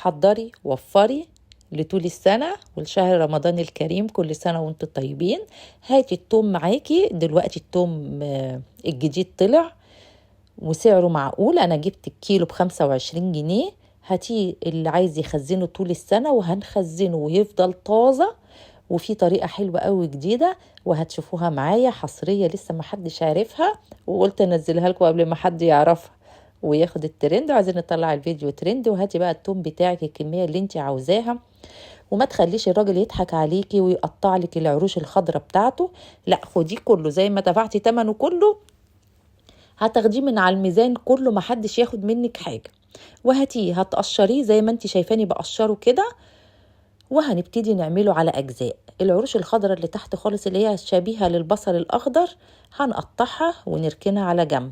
حضري وفري لطول السنة والشهر رمضان الكريم، كل سنة وانتم طيبين. هاتي التوم معاكي دلوقتي، التوم الجديد طلع وسعره معقول، انا جبت الكيلو ب25 جنيه. هاتيه اللي عايز يخزنه طول السنة وهنخزنه ويفضل طازة. وفي طريقة حلوة قوي جديدة وهتشوفوها معايا حصرية لسه ما حدش عارفها، وقلت انزلها لكم قبل ما حد يعرفها وياخد الترند. وعايزين نطلع الفيديو ترند. وهاتي بقى التوم بتاعك الكمية اللي انت عاوزاها، وما تخليش الراجل يضحك عليكي ويقطع لك العروش الخضراء بتاعته. لا، خديه كله زي ما دفعتي ثمنه كله، هتاخديه من على الميزان كله، ما حدش ياخد منك حاجة. وهاتيه هتقشريه زي ما انت شايفاني بقشره كده، وهنبتدي نعمله على أجزاء. العروش الخضراء اللي تحت خالص اللي هي شبيهة للبصل الأخضر هنقطعها ونركنها على جنب.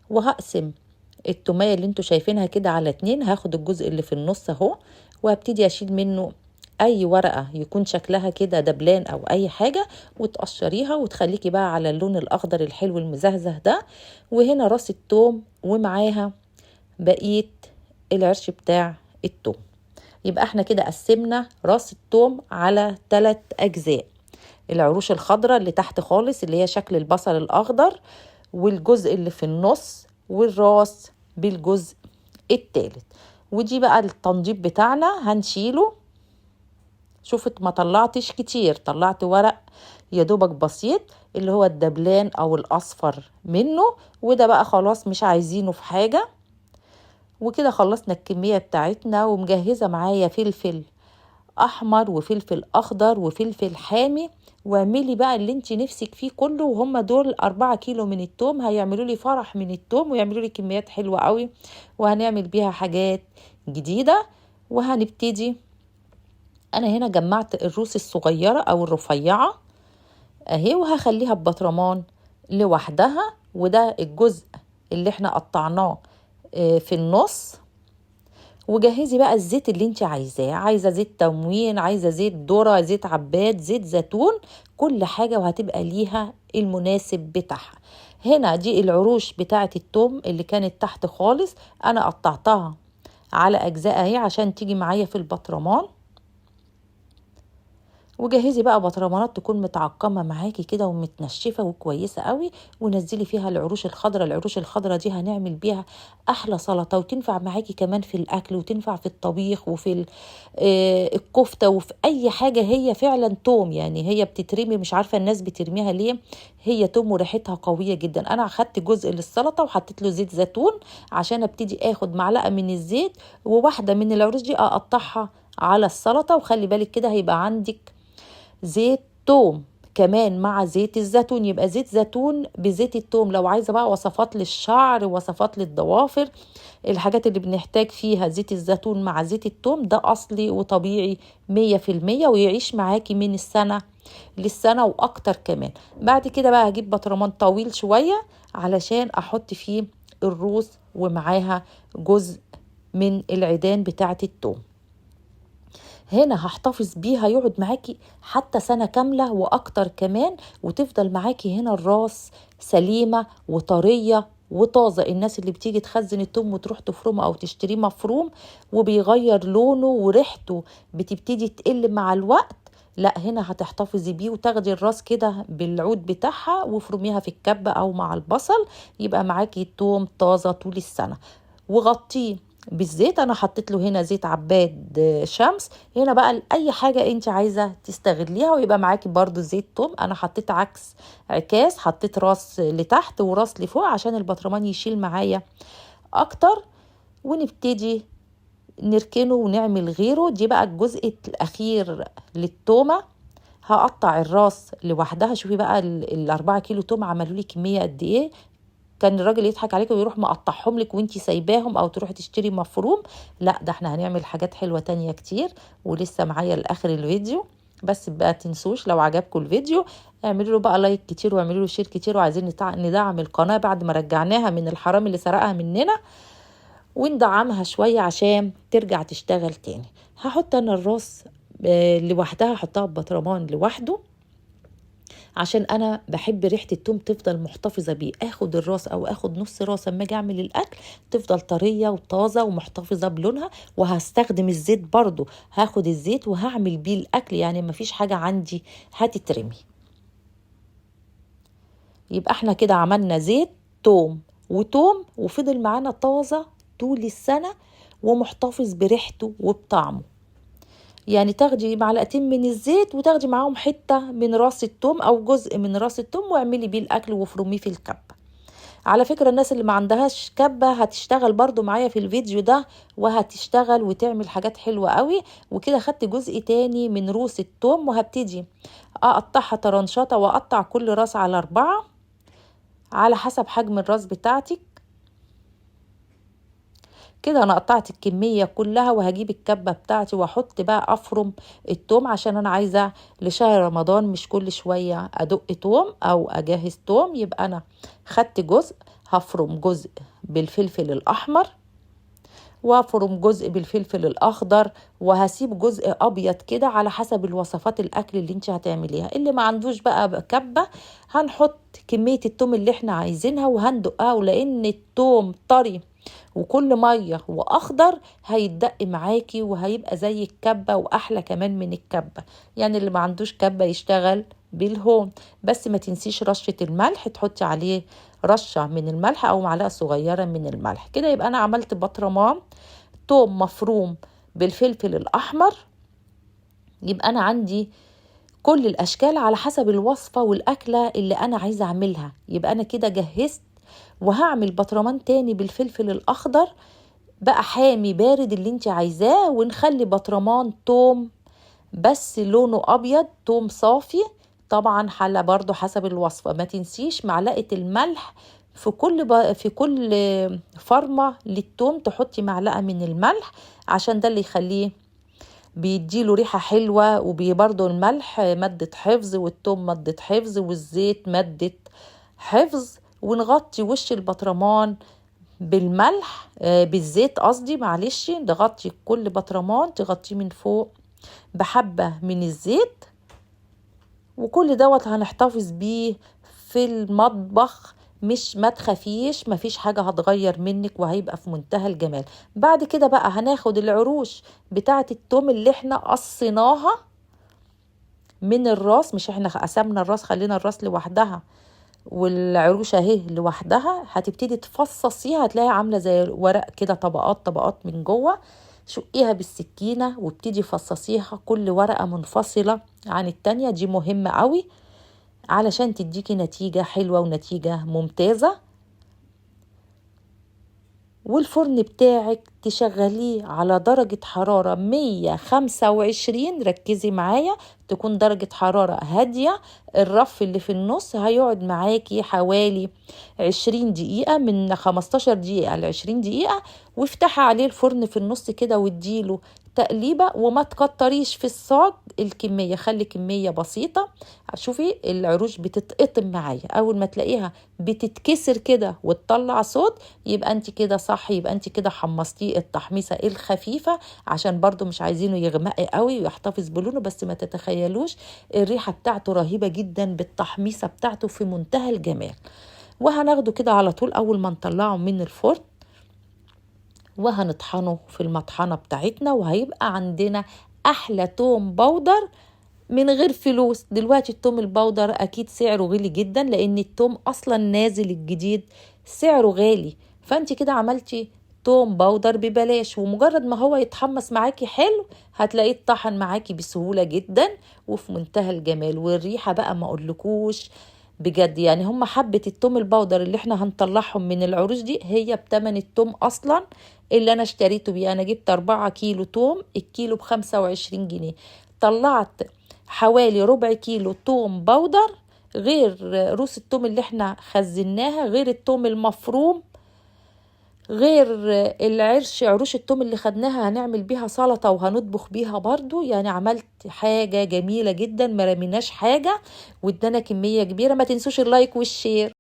وهقسم التومية اللي انتوا شايفينها كده على 2، هاخد الجزء اللي في النص اهو، وهبتدي اشيل منه اي ورقة يكون شكلها كده دبلان او اي حاجة، وتقشريها وتخليكي بقى على اللون الاخضر الحلو المزهزه ده. وهنا راس التوم ومعاها بقية العرش بتاع التوم. يبقى احنا كده قسمنا راس التوم على 3 اجزاء: العروش الخضراء اللي تحت خالص اللي هي شكل البصل الاخضر، والجزء اللي في النص، والراس بالجزء الثالث. ودي بقى التنظيف بتاعنا هنشيله. شوفت ما طلعتش كتير، طلعت ورق يا دوبك بسيط اللي هو الدبلان او الاصفر منه، وده بقى خلاص مش عايزينه في حاجة. وكده خلصنا الكمية بتاعتنا، ومجهزة معايا فلفل احمر وفلفل اخضر وفلفل حامي. واعملي بقى اللي انت نفسك فيه كله، وهم دول 4 كيلو من التوم هيعملوا لي فرح من التوم، ويعملوا لي كميات حلوة قوي، وهنعمل بيها حاجات جديدة. وهنبتدي، انا هنا جمعت الروس الصغيرة او الرفيعة اهي، وهخليها ببطرمان لوحدها. وده الجزء اللي احنا قطعناه في النص. وجهزي بقى الزيت اللي انت عايزاه، عايزه زيت تموين، عايزه زيت ذره، زيت عباد، زيت زيتون، كل حاجه وهتبقى ليها المناسب بتاعها. هنا دي العروش بتاعه التوم اللي كانت تحت خالص، انا قطعتها على اجزاء اهي عشان تيجي معايا في البطرمان. وجهزي بقى بطرمانات تكون متعقمه معاكي كده ومتنشفه وكويسه قوي، ونزلي فيها العروش الخضراء. العروش الخضراء دي هنعمل بيها احلى سلطه، وتنفع معاكي كمان في الاكل، وتنفع في الطبيخ وفي الكفته وفي اي حاجه. هي فعلا توم، يعني هي بتترمي، مش عارفه الناس بترميها ليه، هي توم وريحتها قويه جدا. انا اخدت جزء للسلطه وحطيت له زيت زيتون عشان ابتدي اخد معلقه من الزيت، وواحده من العروش دي اقطعها على السلطه. وخلي بالك كده هيبقى عندك زيت توم كمان مع زيت الزيتون، يبقى زيت زيتون بزيت التوم. لو عايزة بقى وصفات للشعر، وصفات للضوافر، الحاجات اللي بنحتاج فيها زيت الزيتون مع زيت التوم، ده أصلي وطبيعي 100%، ويعيش معاكي من السنة للسنة وأكتر كمان. بعد كده بقى هجيب بطرمان طويل شوية علشان أحط فيه الروز ومعاها جزء من العيدان بتاعة التوم. هنا هحتفظ بيه، هيقعد معاكي حتى سنة كاملة وأكتر كمان، وتفضل معاكي هنا الراس سليمة وطرية وطازة. الناس اللي بتيجي تخزن التوم وتروح تفرمه أو تشتريه مفروم وبيغير لونه وريحته بتبتدي تقل مع الوقت، لا هنا هتحتفظي بيه وتاخدي الراس كده بالعود بتاعها وفرميها في الكبة أو مع البصل، يبقى معاكي التوم طازة طول السنة. وغطيه بالزيت، انا حطيت له هنا زيت عباد شمس. هنا بقى اي حاجه انت عايزه تستغليها، ويبقى معاكي برضو زيت توم. انا حطيت عكاس، حطيت راس لتحت وراس لفوق عشان البطرمان يشيل معايا اكتر. ونبتدي نركنه ونعمل غيره. دي بقى الجزء الاخير للتومه. هقطع الراس لوحدها. شوفي بقى 4 كيلو توم عملوا لي كميه قد ايه. كان الراجل يضحك عليك ويروح مقطعهم لك وانتي سايباهم، او تروحي تشتري مفروم. لا، ده احنا هنعمل حاجات حلوة تانية كتير، ولسه معايا لاخر الفيديو. بس بقى تنسوش لو عجبكم الفيديو اعملوا له بقى لايك كتير واعملوا له شير كتير. وعايزين ندعم القناة بعد ما رجعناها من الحرام اللي سرقها مننا، وندعمها شوية عشان ترجع تشتغل تاني. هحط انا الراس لوحدها، هحطها ببطرمان لوحده عشان انا بحب ريحه التوم تفضل محتفظه بيه. اخد الراس او اخد نص راس اما اجي اعمل الاكل تفضل طريه وطازه ومحتفظه بلونها. وهستخدم الزيت برضو، هاخد الزيت وهعمل بيه الاكل، يعني مفيش حاجه عندي هتترمي. يبقى احنا كده عملنا زيت توم وتوم، وفضل معانا طازه طول السنه ومحتفظ بريحته وبطعمه. يعني تاخدي معلقتين من الزيت وتاخدي معاهم حته من راس التوم او جزء من راس التوم واعملي بيه الاكل وافرميه في الكبه. على فكره الناس اللي ما عندهاش كبه هتشتغل برضو معايا في الفيديو ده، وهتشتغل وتعمل حاجات حلوه قوي. وكده خدت جزء تاني من روس التوم وهبتدي اقطعها طرنشاطه، واقطع كل راس على 4 على حسب حجم الراس بتاعتك. كده انا قطعت الكميه كلها، وهجيب الكبه بتاعتي واحط بقى افرم التوم، عشان انا عايزه لشهر رمضان مش كل شويه ادق توم او اجهز توم. يبقى انا خدت جزء، هفرم جزء بالفلفل الاحمر، وافرم جزء بالفلفل الاخضر، وهسيب جزء ابيض كده على حسب الوصفات الاكل اللي انت هتعمليها. اللي ما عندوش بقى كبه هنحط كميه التوم اللي احنا عايزينها وهندقها، ولان التوم طري وكل ميه واخضر هيتدق معاكي وهيبقى زي الكبه واحلى كمان من الكبه. يعني اللي ما عندوش كبه يشتغل بالهون. بس ما تنسيش رشه الملح، تحطي عليه رشه من الملح او معلقه صغيره من الملح. كده يبقى انا عملت بطرمان توم مفروم بالفلفل الاحمر. يبقى انا عندي كل الاشكال على حسب الوصفه والاكله اللي انا عايزه اعملها. يبقى انا كده جهزت. وهعمل بطرمان تاني بالفلفل الاخضر بقى حامي بارد اللي انت عايزاه. ونخلي بطرمان توم بس لونه ابيض، توم صافي طبعا، حلا برضو حسب الوصفه. ما تنسيش معلقه الملح في كل فرمه للتوم تحطي معلقه من الملح، عشان ده اللي يخليه بيديله ريحه حلوه. وبرضو الملح ماده حفظ، والتوم ماده حفظ، والزيت ماده حفظ. ونغطي وش البطرمان بالملح بالزيت قصدي، معلش. نغطي كل بطرمان تغطيه من فوق بحبة من الزيت. وكل دوت هنحتفظ بيه في المطبخ، مش ما تخافيش مفيش حاجة هتغير منك، وهيبقى في منتهى الجمال. بعد كده بقى هناخد العروش بتاعة التوم اللي احنا قصيناها من الراس. مش احنا قسمنا الراس، خلينا الراس لوحدها والعروش اهي لوحدها. هتبتدي تفصصيها، هتلاقيها عامله زي ورق كده، طبقات طبقات من جوه. شقيها بالسكينه وابتدي فصصيها كل ورقه منفصله عن التانية. دي مهمه قوي علشان تديكي نتيجه حلوه ونتيجه ممتازه. والفرن بتاعك تشغليه على درجة حرارة 125. ركزي معايا تكون درجة حرارة هادية. الرف اللي في النص هيقعد معاكي حوالي 20 دقيقة، من 15 دقيقة ل20 دقيقة. وافتحي عليه الفرن في النص كده واديله تقليبة. وما تكتريش في الصاج الكمية، خلي كمية بسيطة. شوفي العروش بتتقطم معايا، اول ما تلاقيها بتتكسر كده وتطلع صوت يبقى انت كده صح. يبقى انت كده حمصتيه التحميصة الخفيفة، عشان برضو مش عايزينه يغمق قوي ويحتفظ بلونه. بس ما تتخيلوش الريحة بتاعته رهيبة جدا بالتحميصة بتاعته في منتهى الجمال. وهناخده كده على طول اول ما نطلعه من الفرن، وهنطحنه في المطحنة بتاعتنا، وهيبقى عندنا احلى توم بودر من غير فلوس. دلوقتي التوم البودر اكيد سعره غالي جدا، لان التوم اصلا نازل الجديد سعره غالي. فانت كده عملتي توم بودر ببلاش، ومجرد ما هو يتحمص معاكي حلو هتلاقيه اتطحن معاكي بسهولة جدا وفي منتهى الجمال. والريحة بقى ما اقولكوش بجد. يعني هم حبة التوم البودر اللي احنا هنطلعهم من العروش دي هي بتمن التوم اصلا اللي انا اشتريته بيه. انا جبت 4 كيلو توم، الكيلو ب25 جنيه. طلعت حوالي ربع كيلو توم بودر، غير روس التوم اللي احنا خزناها، غير التوم المفروم، غير عروش التوم اللي خدناها هنعمل بيها سلطة وهنطبخ بيها برضو. يعني عملت حاجة جميلة جدا، ما رميناش حاجة وادانا كمية كبيرة. ما تنسوش اللايك والشير.